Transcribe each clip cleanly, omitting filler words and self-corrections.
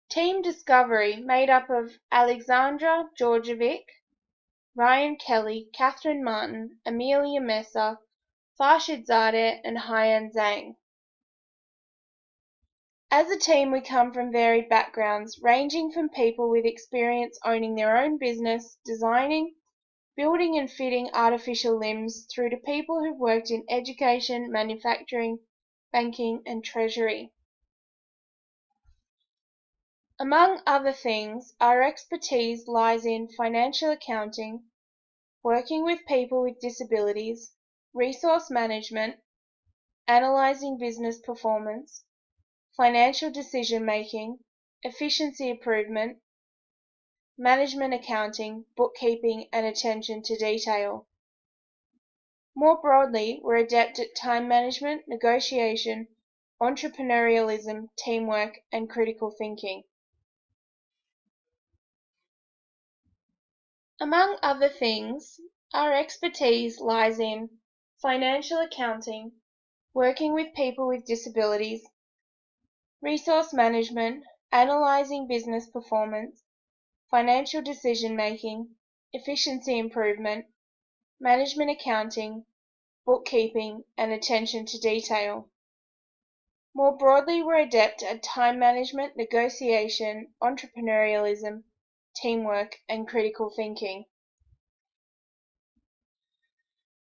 Team Discovery, made up of Alexandra Georgievic, Ryan Kelly, Catherine Martin, Amelia Messer, Farshid Zadeh, and Haiyan Zhang. As a team, we come from varied backgrounds, ranging from people with experience owning their own business, designing, building and fitting artificial limbs, through to people who've worked in education, manufacturing, banking, and treasury. Among other things, our expertise lies in financial accounting, working with people with disabilities, resource management, analyzing business performance, financial decision-making, efficiency improvement, management accounting, bookkeeping, and attention to detail. More broadly, we're adept at time management, negotiation, entrepreneurialism, teamwork, and critical thinking. Among other things, our expertise lies in financial accounting, working with people with disabilities, resource management, analyzing business performance, financial decision-making, efficiency improvement, management accounting, bookkeeping, and attention to detail. More broadly, we're adept at time management, negotiation, entrepreneurialism, teamwork, and critical thinking.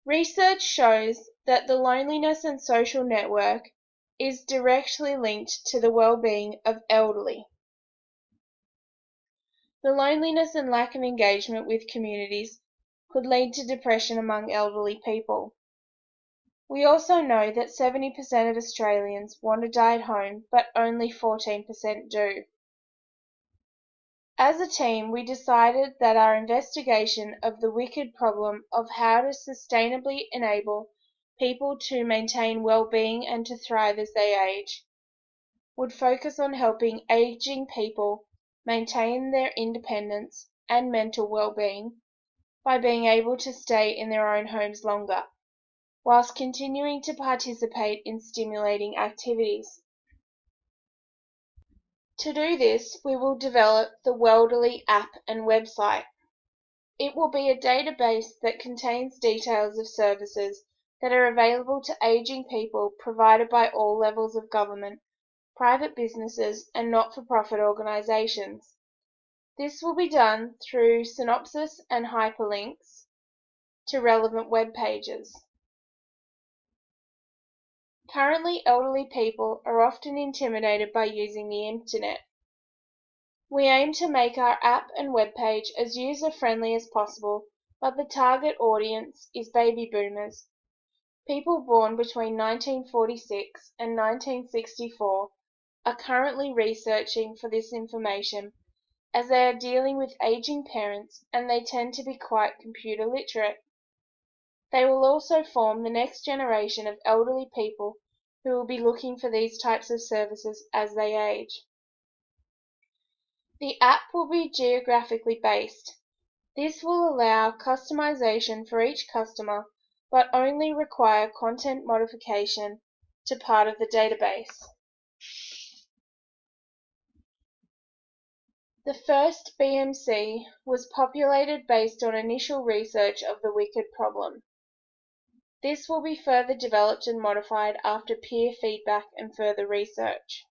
Research shows that the loneliness and social network is directly linked to the well-being of elderly. The loneliness and lack of engagement with communities could lead to depression among elderly people. We also know that 70% of Australians want to die at home, but only 14% do. As a team, we decided that our investigation of the wicked problem of how to sustainably enable people to maintain well-being and to thrive as they age would focus on helping aging people maintain their independence and mental well-being by being able to stay in their own homes longer, whilst continuing to participate in stimulating activities. To do this, we will develop the Welderly app and website. It will be a database that contains details of services that are available to aging people provided by all levels of government, private businesses, and not-for-profit organisations. This will be done through synopsis and hyperlinks to relevant web pages. Currently, elderly people are often intimidated by using the internet. We aim to make our app and web page as user-friendly as possible, but the target audience is baby boomers. People born between 1946 and 1964 are currently researching for this information, as they are dealing with aging parents and they tend to be quite computer literate. They will also form the next generation of elderly people who will be looking for these types of services as they age. The app will be geographically based. This will allow customization for each customer, but only require content modification to part of the database. The first BMC was populated based on initial research of the wicked problem. This will be further developed and modified after peer feedback and further research.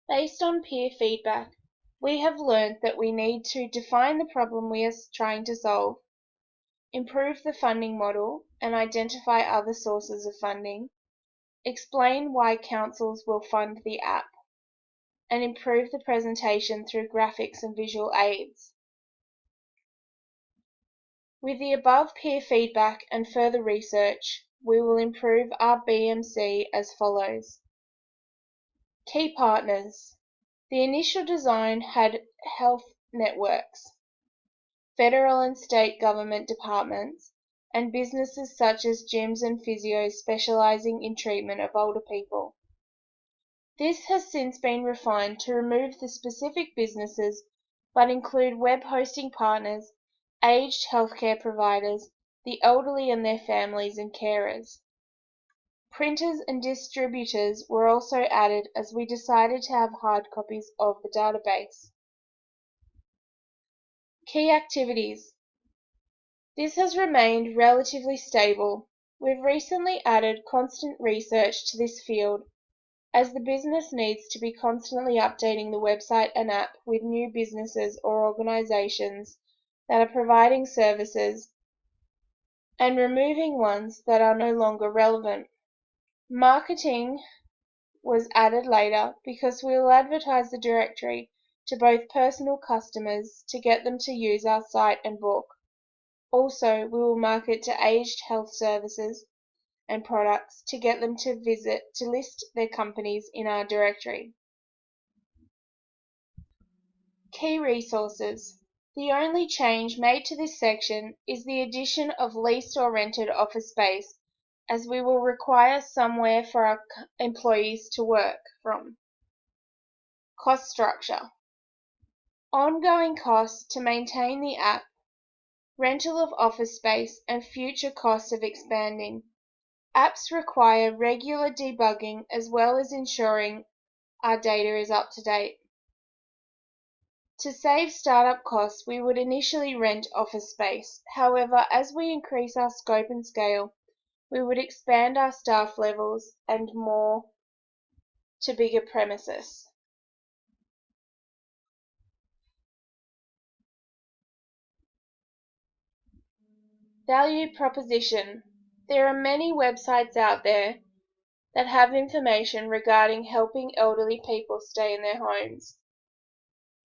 Based on peer feedback, we have learned that we need to define the problem we are trying to solve, improve the funding model and identify other sources of funding, explain why councils will fund the app, and improve the presentation through graphics and visual aids. With the above peer feedback and further research, we will improve our BMC as follows. Key partners. The initial design had health networks, federal and state government departments, and businesses such as gyms and physios specializing in treatment of older people. This has since been refined to remove the specific businesses but include web hosting partners, aged healthcare providers, the elderly and their families and carers. Printers and distributors were also added as we decided to have hard copies of the database. Key activities. This has remained relatively stable. We've recently added constant research to this field as the business needs to be constantly updating the website and app with new businesses or organizations that are providing services and removing ones that are no longer relevant. Marketing was added later because we will advertise the directory to both personal customers to get them to use our site and book. Also, we will market to aged health services and products to get them to list their companies in our directory. Key resources. The only change made to this section is the addition of leased or rented office space, as we will require somewhere for our employees to work from. Cost structure. Ongoing costs to maintain the app, rental of office space, and future costs of expanding. Apps require regular debugging as well as ensuring our data is up to date. To save startup costs, we would initially rent office space. However, as we increase our scope and scale, we would expand our staff levels and more to bigger premises. Value proposition. There are many websites out there that have information regarding helping elderly people stay in their homes.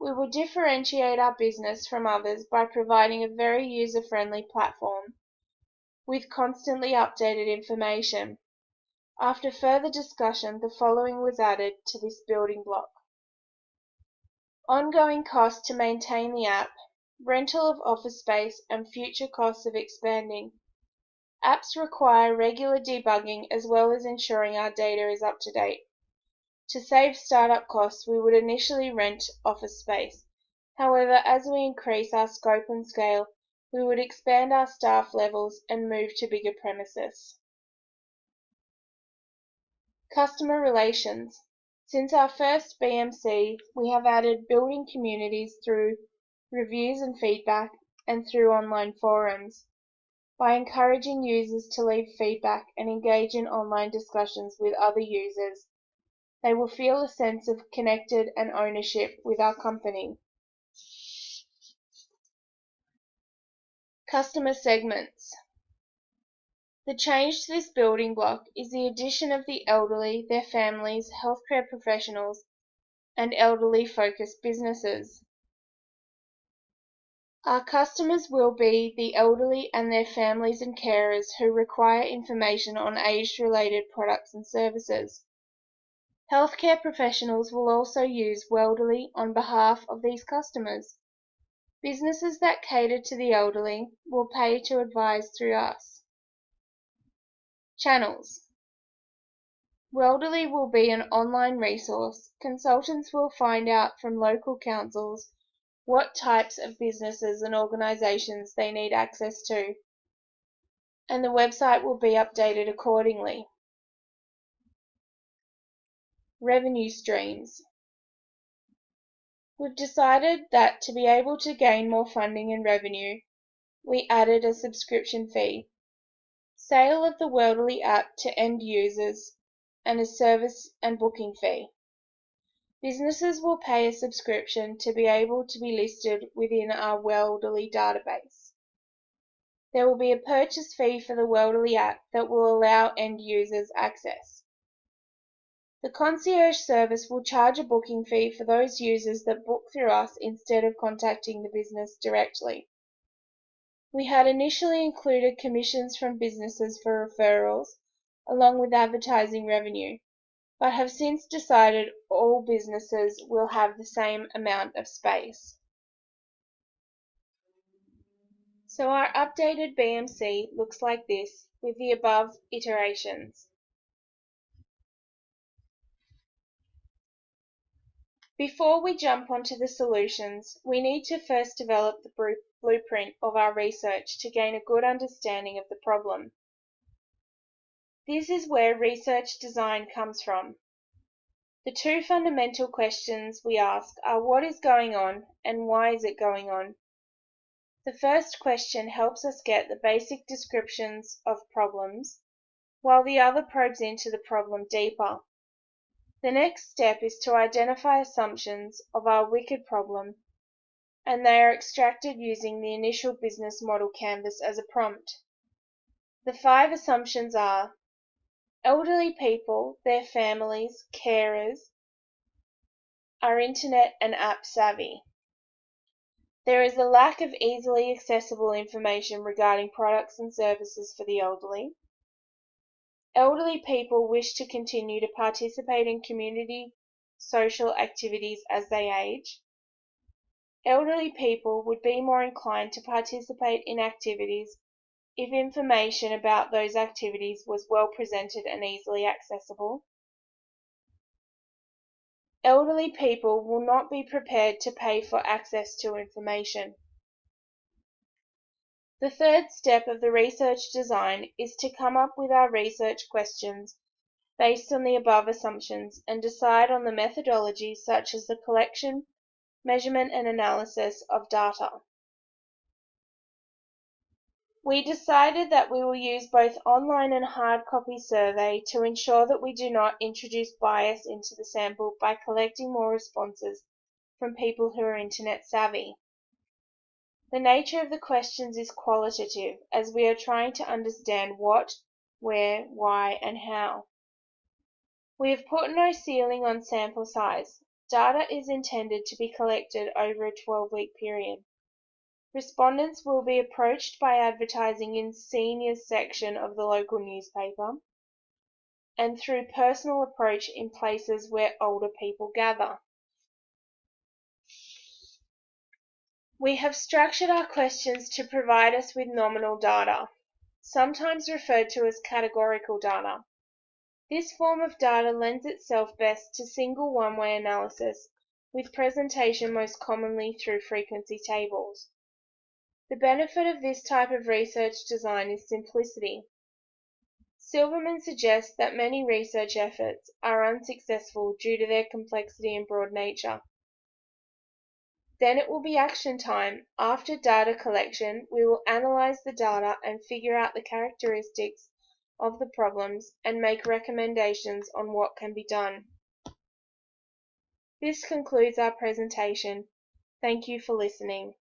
We will differentiate our business from others by providing a very user-friendly platform with constantly updated information. After further discussion, the following was added to this building block. Ongoing costs to maintain the app, rental of office space, and future costs of expanding. Apps require regular debugging as well as ensuring our data is up to date. To save startup costs, we would initially rent office space. However, as we increase our scope and scale, we would expand our staff levels and move to bigger premises. Customer relations. Since our first BMC, we have added building communities through reviews and feedback and through online forums. By encouraging users to leave feedback and engage in online discussions with other users, they will feel a sense of connected and ownership with our company. Customer segments. The change to this building block is the addition of the elderly, their families, healthcare professionals, and elderly-focused businesses. Our customers will be the elderly and their families and carers who require information on age-related products and services. Healthcare professionals will also use Welderly on behalf of these customers. Businesses that cater to the elderly will pay to advise through us. Channels. Welderly will be an online resource. Consultants will find out from local councils what types of businesses and organisations they need access to, and the website will be updated accordingly. Revenue streams. We've decided that to be able to gain more funding and revenue, we added a subscription fee, sale of the Welderly app to end users, and a service and booking fee. Businesses will pay a subscription to be able to be listed within our Welderly database. There will be a purchase fee for the Welderly app that will allow end users access. The concierge service will charge a booking fee for those users that book through us instead of contacting the business directly. We had initially included commissions from businesses for referrals, along with advertising revenue, but have since decided all businesses will have the same amount of space. So our updated BMC looks like this with the above iterations. Before we jump onto the solutions, we need to first develop the blueprint of our research to gain a good understanding of the problem. This is where research design comes from. The two fundamental questions we ask are what is going on and why is it going on? The first question helps us get the basic descriptions of problems, while the other probes into the problem deeper. The next step is to identify assumptions of our wicked problem, and they are extracted using the initial business model canvas as a prompt. The 5 assumptions are: elderly people, their families, carers, are internet and app savvy. There is a lack of easily accessible information regarding products and services for the elderly. Elderly people wish to continue to participate in community social activities as they age. Elderly people would be more inclined to participate in activities if information about those activities was well presented and easily accessible. Elderly people will not be prepared to pay for access to information. The third step of the research design is to come up with our research questions based on the above assumptions and decide on the methodology such as the collection, measurement and analysis of data. We decided that we will use both online and hard copy survey to ensure that we do not introduce bias into the sample by collecting more responses from people who are internet savvy. The nature of the questions is qualitative, as we are trying to understand what, where, why, and how. We have put no ceiling on sample size. Data is intended to be collected over a 12-week period. Respondents will be approached by advertising in seniors section of the local newspaper and through personal approach in places where older people gather. We have structured our questions to provide us with nominal data, sometimes referred to as categorical data. This form of data lends itself best to single one-way analysis, with presentation most commonly through frequency tables. The benefit of this type of research design is simplicity. Silverman suggests that many research efforts are unsuccessful due to their complexity and broad nature. Then it will be action time. After data collection, we will analyze the data and figure out the characteristics of the problems and make recommendations on what can be done. This concludes our presentation. Thank you for listening.